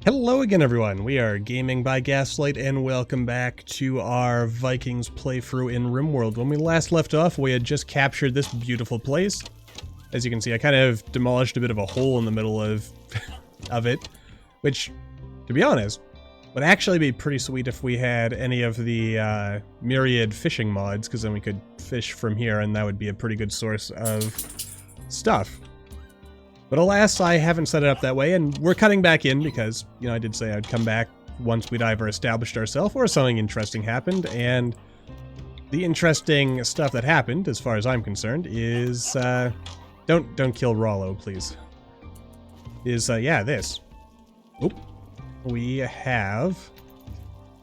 Hello again, everyone. We are Gaming by Gaslight, and welcome back to our Vikings playthrough in RimWorld. When we last left off, we had just captured this beautiful place. As you can see, I kind of demolished a bit of a hole in the middle of it, which, to be honest, would actually be pretty sweet if we had any of the myriad fishing mods, because then we could fish from here, and that would be a pretty good source of stuff. But alas, I haven't set it up that way, and we're cutting back in because, you know, I did say I'd come back once we'd either established ourselves or something interesting happened, and the interesting stuff that happened, as far as I'm concerned, is, don't kill Rollo, please. Is, yeah, this. Oop. We have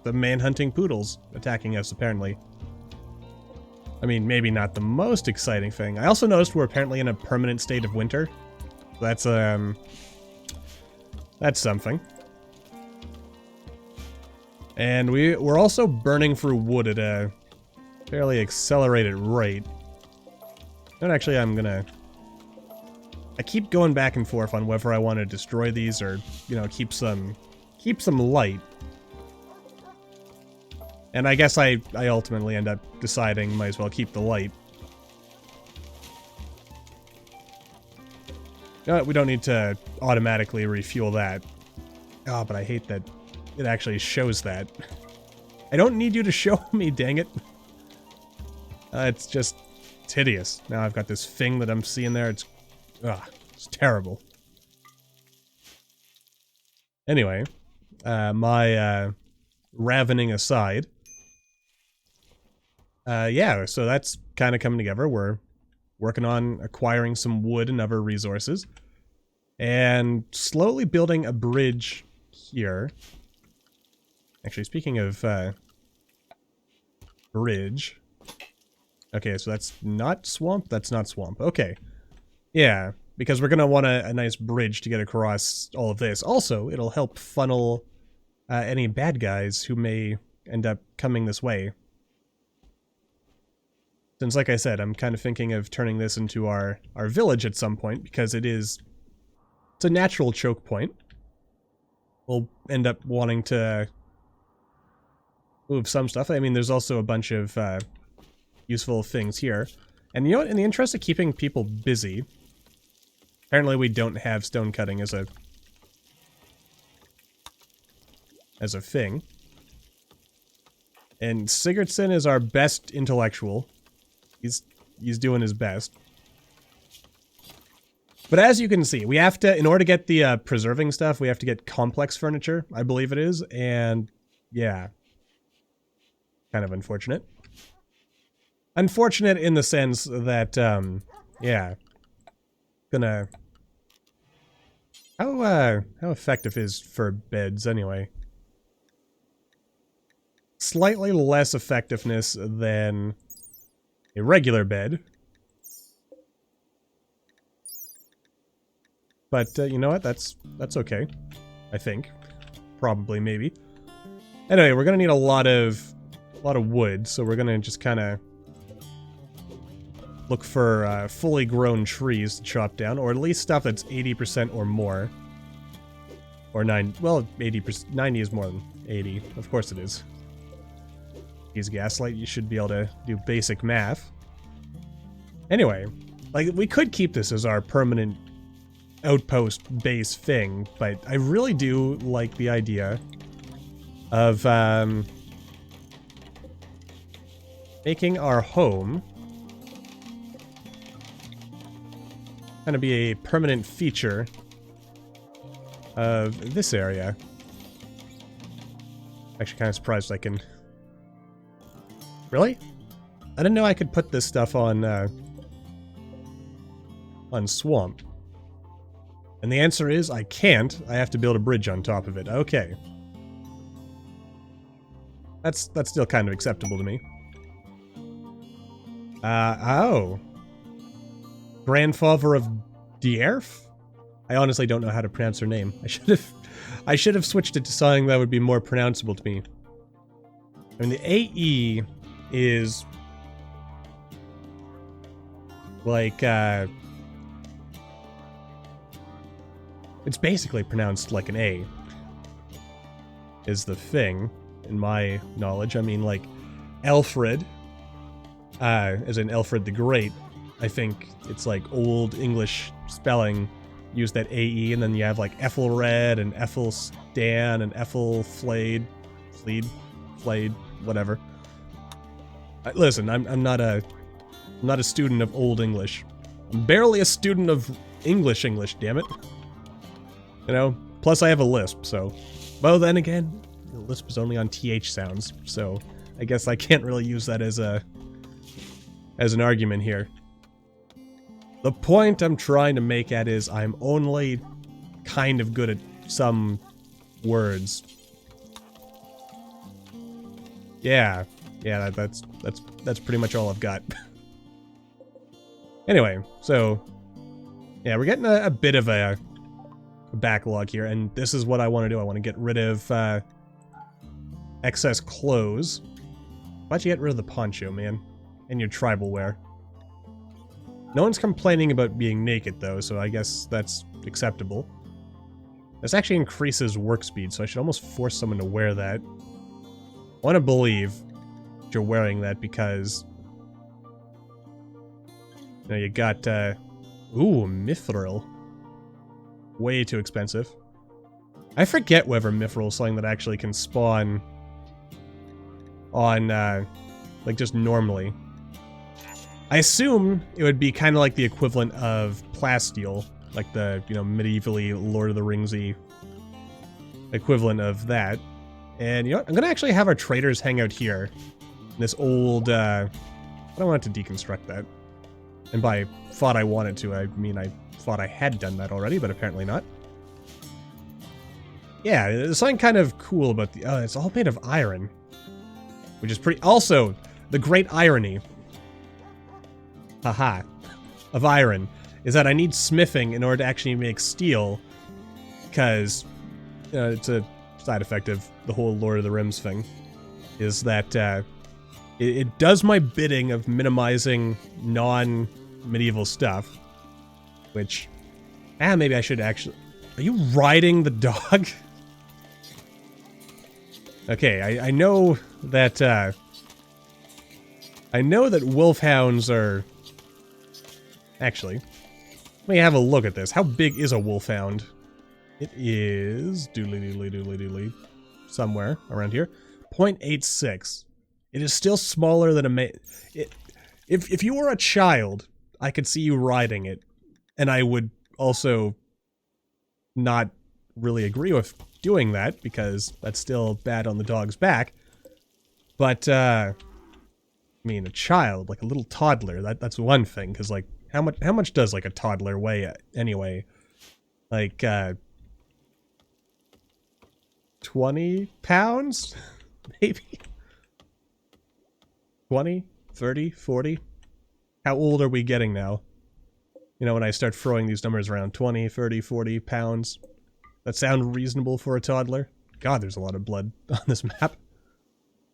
the man-hunting poodles attacking us, apparently. I mean, maybe not the most exciting thing. I also noticed we're apparently in a permanent state of winter. That's something. And we're also burning through wood at a fairly accelerated rate. And actually, I keep going back and forth on whether I want to destroy these or, you know, keep some light. And I guess I ultimately end up deciding might as well keep the light. We don't need to automatically refuel that. Oh, but I hate that it actually shows that. I don't need you to show me, dang it. It's hideous. Now I've got this thing that I'm seeing there. It's terrible. Anyway, my ravening aside. Yeah, so that's kind of coming together. We're working on acquiring some wood and other resources. And slowly building a bridge here. Actually, speaking of bridge. Okay, so that's not swamp? That's not swamp. Okay. Yeah, because we're going to want a nice bridge to get across all of this. Also, it'll help funnel any bad guys who may end up coming this way. Since, like I said, I'm kind of thinking of turning this into our village at some point, because it's a natural choke point. We'll end up wanting to move some stuff. I mean, there's also a bunch of useful things here. And you know what? In the interest of keeping people busy, apparently we don't have stone cutting as a thing. And Sigurdsson is our best intellectual. He's doing his best. But as you can see, we have to, in order to get the preserving stuff, we have to get complex furniture, I believe it is, and yeah. Kind of unfortunate. Unfortunate in the sense that, yeah. How effective is for beds, anyway? Slightly less effectiveness than a regular bed. But, you know what? That's okay. I think. Probably, maybe. Anyway, we're gonna need a lot of wood, so we're gonna just kind of look for fully grown trees to chop down, or at least stuff that's 80% or more. Or 9, well, 80%, 90 is more than 80. Of course it is. Use Gaslight, you should be able to do basic math. Anyway, like, we could keep this as our permanent outpost base thing, but I really do like the idea of making our home kind of be a permanent feature of this area. Actually, kind of surprised I can... Really? I didn't know I could put this stuff on swamp. And the answer is, I can't. I have to build a bridge on top of it. Okay. That's still kind of acceptable to me. Oh. Grandfather of Dwarf? I honestly don't know how to pronounce her name. I should have switched it to something that would be more pronounceable to me. I mean, the AE is like, it's basically pronounced like an A. is the thing, in my knowledge. I mean, like, Alfred, as in Alfred the Great, I think it's like Old English spelling, use that AE, and then you have like Ethelred and Ethelstan and Ethelflaed, Flayed, whatever. Listen, I'm not a student of Old English. I'm barely a student of English, damn it. You know, plus I have a lisp, so... Well, then again, the lisp is only on TH sounds, so I guess I can't really use that as an argument here. The point I'm trying to make at is I'm only kind of good at some words. Yeah, that's pretty much all I've got. Anyway, so yeah, we're getting a bit of a backlog here, and this is what I want to do. I want to get rid of excess clothes. Why'd you get rid of the poncho, man? And your tribal wear. No one's complaining about being naked, though, so I guess that's acceptable. This actually increases work speed, so I should almost force someone to wear that. I want to believe that you're wearing that because... You know, you got, ooh, mithril. Way too expensive. I forget whether mithril is something that actually can spawn on, like, just normally. I assume it would be kind of like the equivalent of plasteel, like the, you know, medievally Lord of the Ringsy equivalent of that. And, you know what? I'm gonna actually have our traders hang out here. In this old, I don't want it to deconstruct that. And by thought I wanted to, I mean I thought I had done that already, but apparently not. Yeah, there's something kind of cool about the... it's all made of iron. Which is pretty... Also, the great irony... Haha. Of iron. Is that I need smithing in order to actually make steel. Because... it's a side effect of the whole Lord of the Rings thing. Is that, it does my bidding of minimizing non-medieval stuff. Which... maybe I should actually... Are you riding the dog? Okay, I know that, I know that wolfhounds are... Actually, let me have a look at this. How big is a wolfhound? It is... doodly, somewhere around here. 0.86. It is still smaller than a if you were a child, I could see you riding it. And I would also not really agree with doing that, because that's still bad on the dog's back. But, I mean, a child, like a little toddler, that's one thing, because, like, how much does, like, a toddler weigh anyway? Like, 20 pounds? Maybe? 20? 30? 40? How old are we getting now? You know, when I start throwing these numbers around, 20, 30, 40 pounds. That sound reasonable for a toddler? God, there's a lot of blood on this map.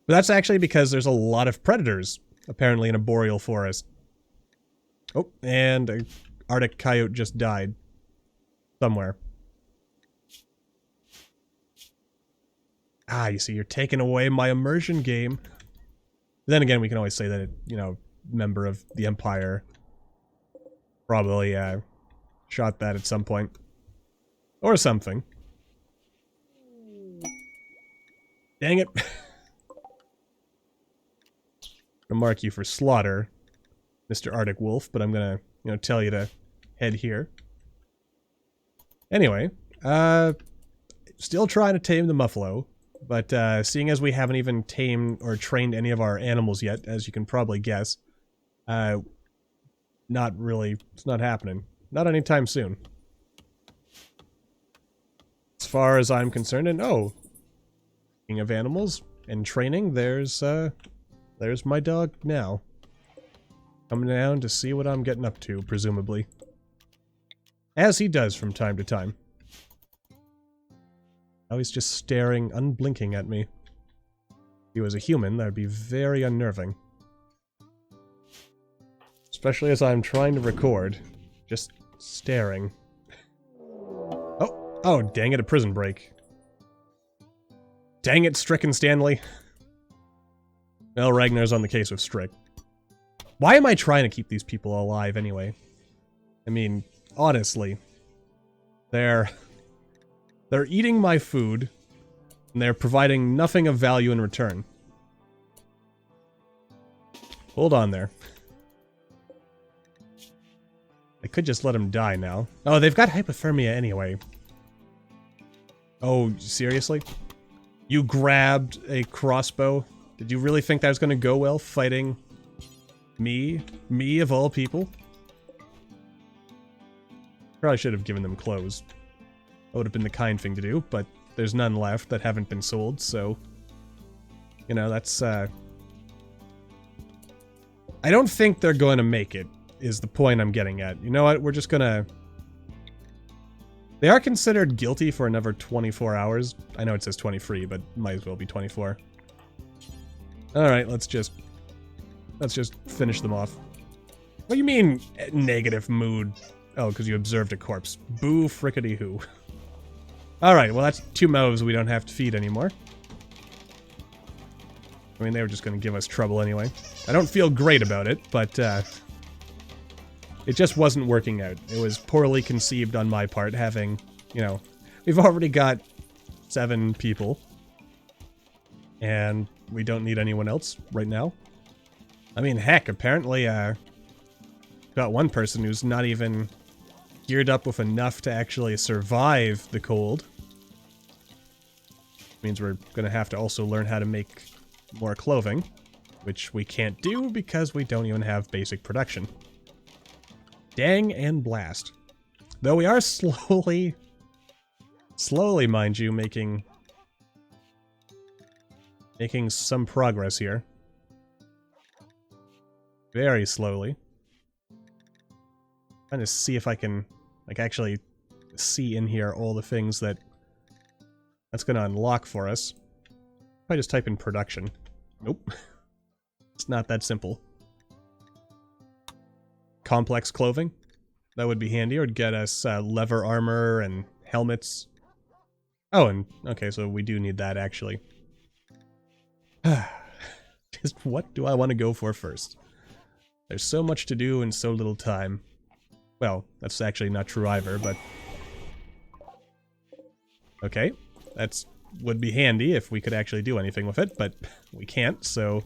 But that's actually because there's a lot of predators, apparently, in a boreal forest. Oh, and an Arctic coyote just died. Somewhere. Ah, you see, you're taking away my immersion game. Then again, we can always say that, it, you know, member of the Empire probably, shot that at some point. Or something. Dang it. I'm gonna mark you for slaughter, Mr. Arctic Wolf, but I'm gonna, you know, tell you to head here. Anyway, still trying to tame the Muffalo, but seeing as we haven't even tamed or trained any of our animals yet, as you can probably guess, not really, it's not happening. Not anytime soon. As far as I'm concerned, and oh, speaking of animals and training, there's my dog now. Coming down to see what I'm getting up to, presumably. As he does from time to time. Now he's just staring, unblinking at me. If he was a human, that would be very unnerving. Especially as I'm trying to record. Just staring. Oh, dang it, a prison break. Dang it, Strick and Stanley. Well, Ragnar's on the case with Strick. Why am I trying to keep these people alive anyway? I mean, honestly. They're eating my food, and they're providing nothing of value in return. Hold on there. I could just let them die now. Oh, they've got hypothermia anyway. Oh, seriously? You grabbed a crossbow? Did you really think that was going to go well fighting me? Me of all people? Probably should have given them clothes. That would have been the kind thing to do, but there's none left that haven't been sold, so... You know, that's, I don't think they're going to make it, is the point I'm getting at. You know what, we're just gonna... They are considered guilty for another 24 hours. I know it says 23, but might as well be 24. Alright, let's just finish them off. What do you mean, negative mood? Oh, because you observed a corpse. Boo frickety hoo. Alright, well that's 2 mauves we don't have to feed anymore. I mean, they were just going to give us trouble anyway. I don't feel great about it, but, it just wasn't working out. It was poorly conceived on my part, having, you know... We've already got 7 people. And we don't need anyone else right now. I mean, heck, apparently, got one person who's not even geared up with enough to actually survive the cold. Means we're gonna have to also learn how to make more clothing, which we can't do because we don't even have basic production. Dang and blast. Though we are slowly, mind you, making some progress here. Very slowly. Trying to see if I can, like, actually see in here all the things that's gonna unlock for us. If I just type in production. Nope. It's not that simple. Complex clothing. That would be handy. It would get us leather armor and helmets. Oh, and okay, so we do need that, actually. Just what do I want to go for first? There's so much to do in so little time. Well, that's actually not true either, but... Okay, that's would be handy if we could actually do anything with it, but we can't, so...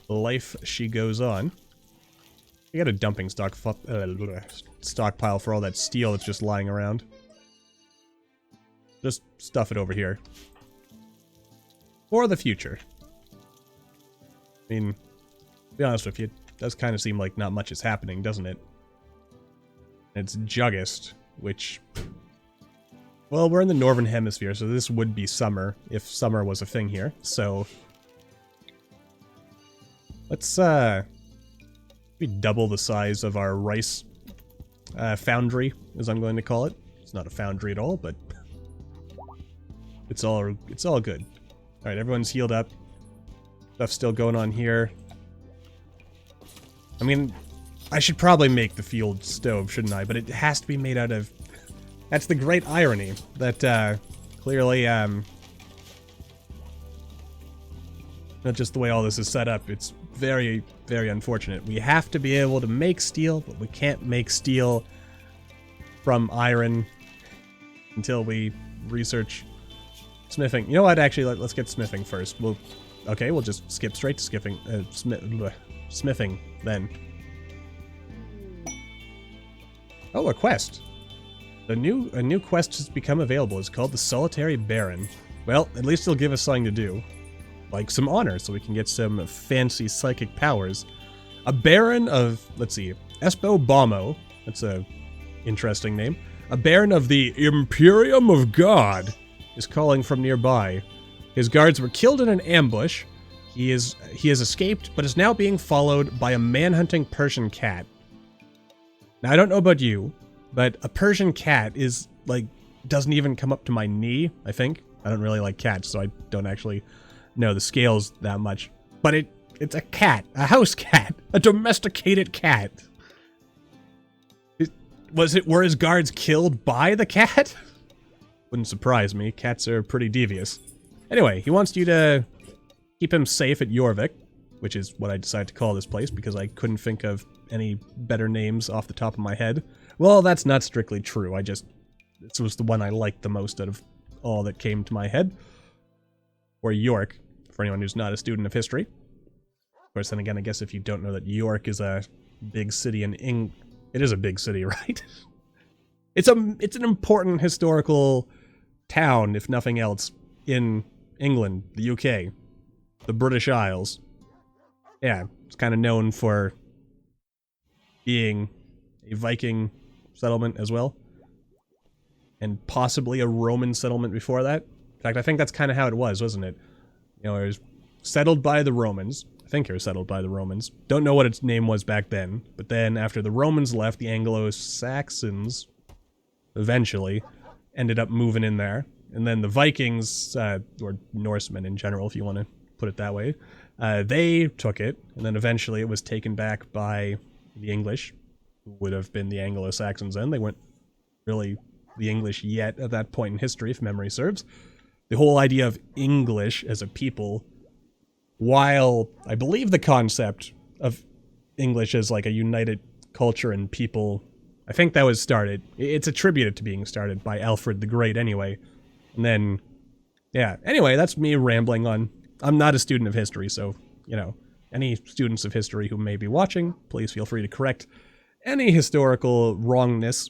Life she goes on. We got a dumping stockpile for all that steel that's just lying around. Just stuff it over here. For the future. I mean, to be honest with you, it does kind of seem like not much is happening, doesn't it? It's Juggist, which... Well, we're in the northern hemisphere, so this would be summer, if summer was a thing here, so... Let's, we double the size of our rice foundry, as I'm going to call it. It's not a foundry at all, but it's all good. All right, everyone's healed up. Stuff's still going on here. I mean, I should probably make the field stove, shouldn't I? But it has to be made out of... That's the great irony that clearly, not just the way all this is set up. It's very, very unfortunate. We have to be able to make steel, but we can't make steel from iron until we research smithing. You know what? Actually, let's get smithing first. We'll just skip straight to smithing then. Oh, a quest. A new quest has become available. It's called the Solitary Baron. Well, at least it'll give us something to do. Like some honor, so we can get some fancy psychic powers. A Baron of, let's see, Espo Bommo. That's a interesting name. A Baron of the Imperium of God is calling from nearby. His guards were killed in an ambush. He has escaped, but is now being followed by a man-hunting Persian cat. Now, I don't know about you, but a Persian cat is, like, doesn't even come up to my knee, I think. I don't really like cats, so I don't actually know the scales that much. But it's a cat, a house cat, a domesticated cat. Were his guards killed by the cat? Wouldn't surprise me. Cats are pretty devious. Anyway, he wants you to keep him safe at Jorvik, which is what I decided to call this place because I couldn't think of any better names off the top of my head. Well, that's not strictly true. This was the one I liked the most out of all that came to my head. Or York, for anyone who's not a student of history. Of course, then again, I guess if you don't know that York is a big city in it is a big city, right? It's an important historical town, if nothing else, in England, the UK, the British Isles. Yeah, it's kind of known for being a Viking settlement as well. And possibly a Roman settlement before that. In fact, I think that's kind of how it was, wasn't it? You know, it was settled by the Romans. I think it was settled by the Romans. Don't know what its name was back then. But then, after the Romans left, the Anglo-Saxons eventually ended up moving in there. And then the Vikings, or Norsemen in general, if you want to put it that way, they took it. And then eventually it was taken back by the English, who would have been the Anglo-Saxons then. They weren't really the English yet at that point in history, if memory serves. The whole idea of English as a people, while I believe the concept of English as like a united culture and people, I think that was started. It's attributed to being started by Alfred the Great anyway. And then, yeah. Anyway, that's me rambling on. I'm not a student of history, so, you know, any students of history who may be watching, please feel free to correct any historical wrongness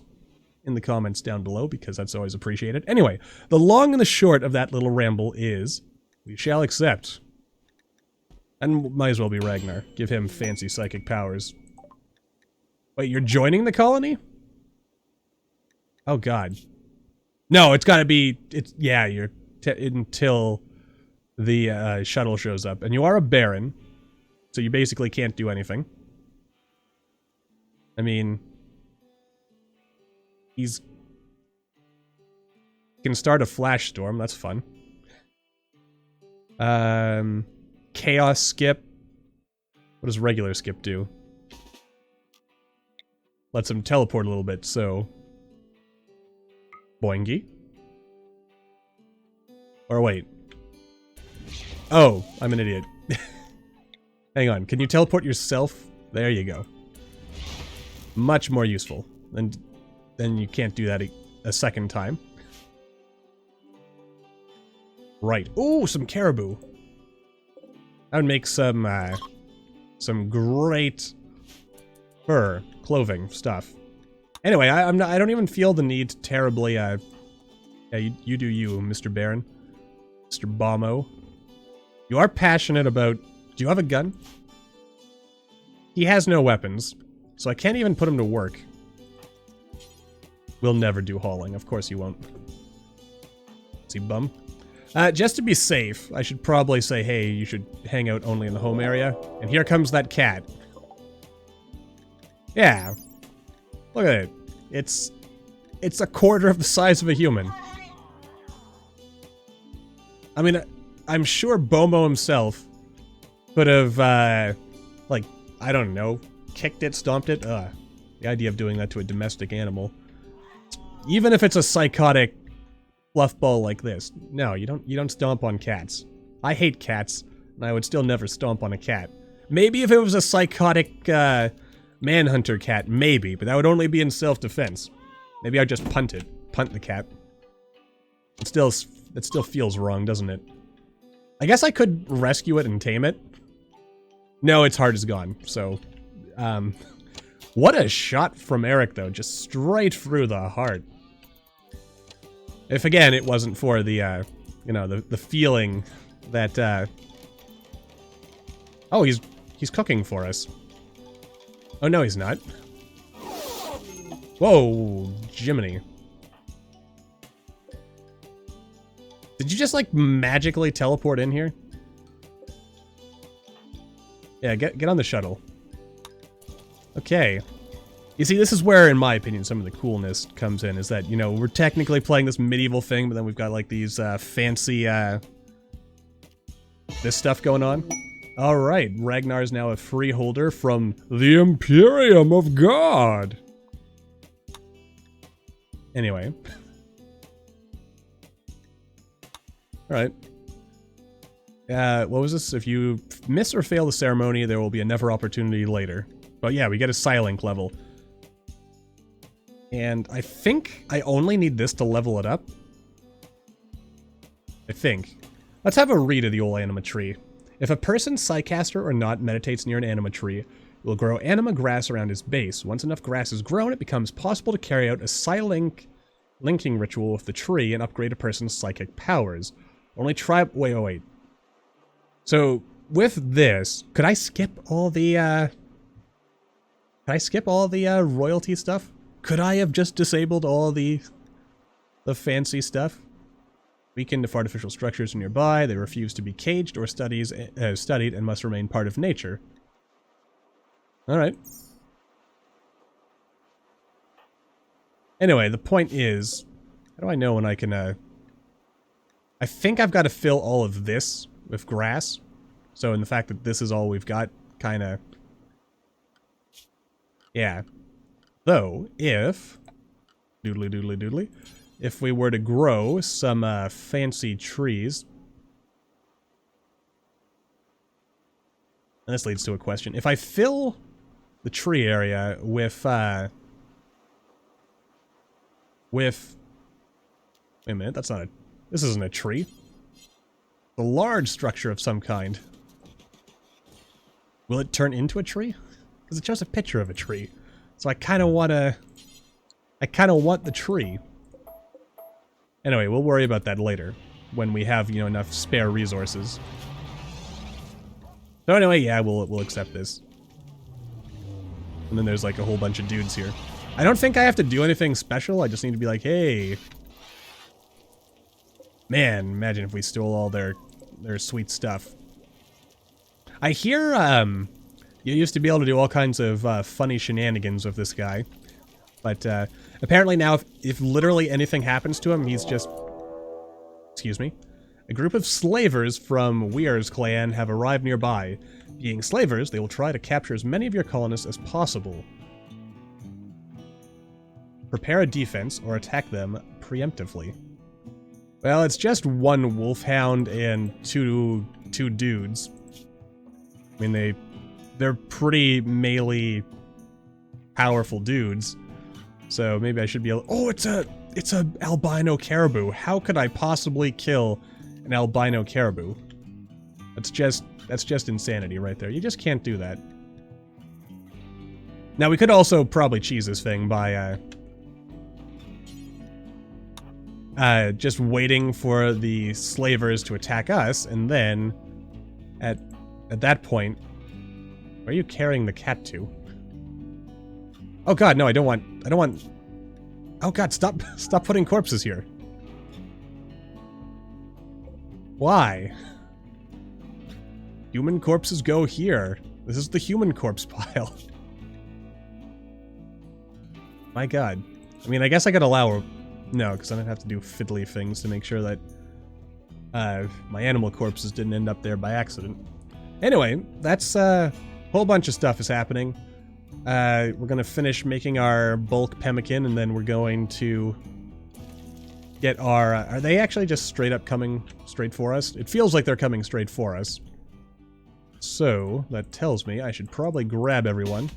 in the comments down below, because that's always appreciated. Anyway, the long and the short of that little ramble is, we shall accept. And might as well be Ragnar. Give him fancy psychic powers. Wait, you're joining the colony? Oh god. No, it's gotta be, yeah, you're, until the shuttle shows up. And you are a baron, so you basically can't do anything. I mean, he can start a flash storm, that's fun. Chaos skip. What does regular skip do? Lets him teleport a little bit, so... Boingy? Or wait. Oh, I'm an idiot. Hang on, can you teleport yourself? There you go. Much more useful. And then you can't do that a second time. Right. Ooh, some caribou. That would make some great fur, clothing stuff. Anyway, I don't even feel the need to terribly, yeah, you do you, Mr. Baron. Mr. Bommo. You are passionate about... Do you have a gun? He has no weapons, so I can't even put him to work. We'll never do hauling, of course you won't. Is he bum? Just to be safe, I should probably say, hey, you should hang out only in the home area. And here comes that cat. Yeah. Look at it. It's a quarter of the size of a human. I mean, I'm sure Bommo himself could have, like, I don't know, kicked it, stomped it. The idea of doing that to a domestic animal. Even if it's a psychotic fluffball like this. No, you don't stomp on cats. I hate cats, and I would still never stomp on a cat. Maybe if it was a psychotic, manhunter cat, maybe, but that would only be in self-defense. Maybe I'd just punt the cat. It still feels wrong, doesn't it? I guess I could rescue it and tame it. No, its heart is gone, so, what a shot from Eric, though, just straight through the heart. If, again, it wasn't for the, you know, the feeling that, oh, he's cooking for us. Oh, no, he's not. Whoa, Jiminy. Did you just, like, magically teleport in here? Yeah, get on the shuttle. Okay. You see, this is where, in my opinion, some of the coolness comes in, is that, you know, we're technically playing this medieval thing, but then we've got, like, these, fancy, this stuff going on. Alright, Ragnar is now a freeholder from the Imperium of God! Anyway. Alright. What was this? If you miss or fail the ceremony, there will be another opportunity later. But yeah, we get a Psi-Link level. And I think I only need this to level it up. I think. Let's have a read of the old Anima Tree. If a person, Psycaster or not, meditates near an Anima Tree, it will grow anima grass around its base. Once enough grass is grown, it becomes possible to carry out a Psi-Link linking ritual with the tree and upgrade a person's psychic powers. Only tribe... Wait. So, with this, could I skip all the, royalty stuff? Could I have just disabled all the fancy stuff? Weakened if artificial structures are nearby, they refuse to be caged or studied and must remain part of nature. Alright. Anyway, the point is, how do I know when I can, I think I've got to fill all of this with grass. So in the fact that this is all we've got, kinda... Yeah. Though, if... Doodly. If we were to grow some, fancy trees... And this leads to a question. If I fill the tree area with, wait a minute, that's not a... This isn't a tree. A large structure of some kind. Will it turn into a tree? Because it shows a picture of a tree. So I kind of want to... I kind of want the tree. Anyway, we'll worry about that later. When we have, you know, enough spare resources. So anyway, yeah, we'll accept this. And then there's like a whole bunch of dudes here. I don't think I have to do anything special. I just need to be like, hey... Man, imagine if we stole all their sweet stuff. I hear, you used to be able to do all kinds of funny shenanigans with this guy. But apparently now, if literally anything happens to him, he's just... Excuse me. A group of slavers from Weir's clan have arrived nearby. Being slavers, they will try to capture as many of your colonists as possible. Prepare a defense or attack them preemptively. Well, it's just one wolfhound and two dudes. I mean, they're pretty melee powerful dudes. So maybe I should be able... Oh, it's a albino caribou. How could I possibly kill an albino caribou? That's just insanity right there. You just can't do that. Now, we could also probably cheese this thing by just waiting for the slavers to attack us, and then at that point, where are you carrying the cat to? Oh god, no, I don't want... Oh god, stop putting corpses here. Why? Human corpses go here. This is the human corpse pile. My god. I mean, I guess I could allow... No, because then I'd have to do fiddly things to make sure that my animal corpses didn't end up there by accident. Anyway, that's a whole bunch of stuff is happening. We're going to finish making our bulk pemmican, and then we're going to get our... are they actually just straight up coming straight for us? It feels like they're coming straight for us. So, that tells me I should probably grab everyone,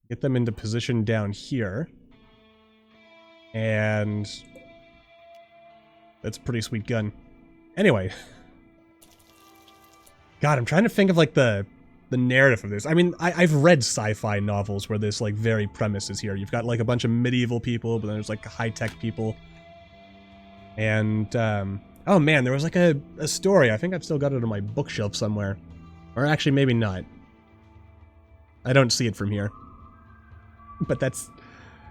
get them into position down here. And that's a pretty sweet gun. Anyway. God, I'm trying to think of, like, the narrative of this. I mean, I've read sci-fi novels where this, like, very premise is here. You've got, like, a bunch of medieval people, but then there's, like, high-tech people. And, oh man, there was, like, a story. I think I've still got it on my bookshelf somewhere. Or actually, maybe not. I don't see it from here. But that's...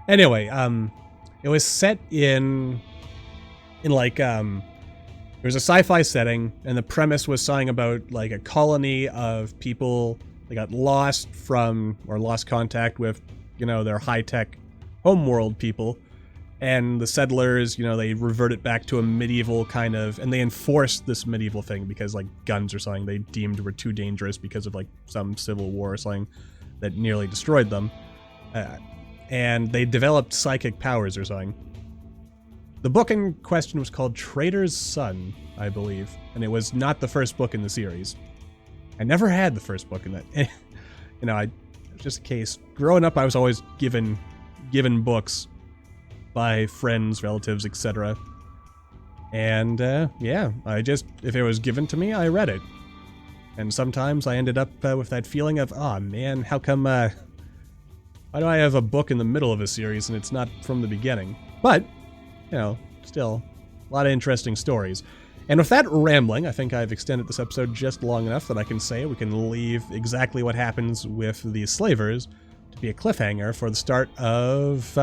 Anyway, it was set in like, there was a sci-fi setting, and the premise was something about, like, a colony of people that got lost from, or lost contact with, you know, their high-tech homeworld people, and the settlers, you know, they reverted back to a medieval kind of, and they enforced this medieval thing because, like, guns or something they deemed were too dangerous because of, like, some civil war or something that nearly destroyed them. And they developed psychic powers or something. The book in question was called Trader's Son, I believe, and it was not the first book in the series. I never had the first book in that. You know, just a case. Growing up, I was always given books by friends, relatives, etc. And yeah, if it was given to me, I read it. And sometimes I ended up with that feeling of, oh man, how come, why do I have a book in the middle of a series and it's not from the beginning? But, you know, still, a lot of interesting stories. And with that rambling, I think I've extended this episode just long enough that I can say we can leave exactly what happens with the slavers to be a cliffhanger for the start of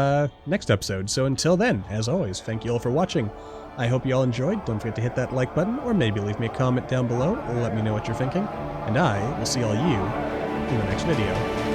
next episode. So until then, as always, thank you all for watching. I hope you all enjoyed. Don't forget to hit that like button, or maybe leave me a comment down below. Let me know what you're thinking. And I will see all you in the next video.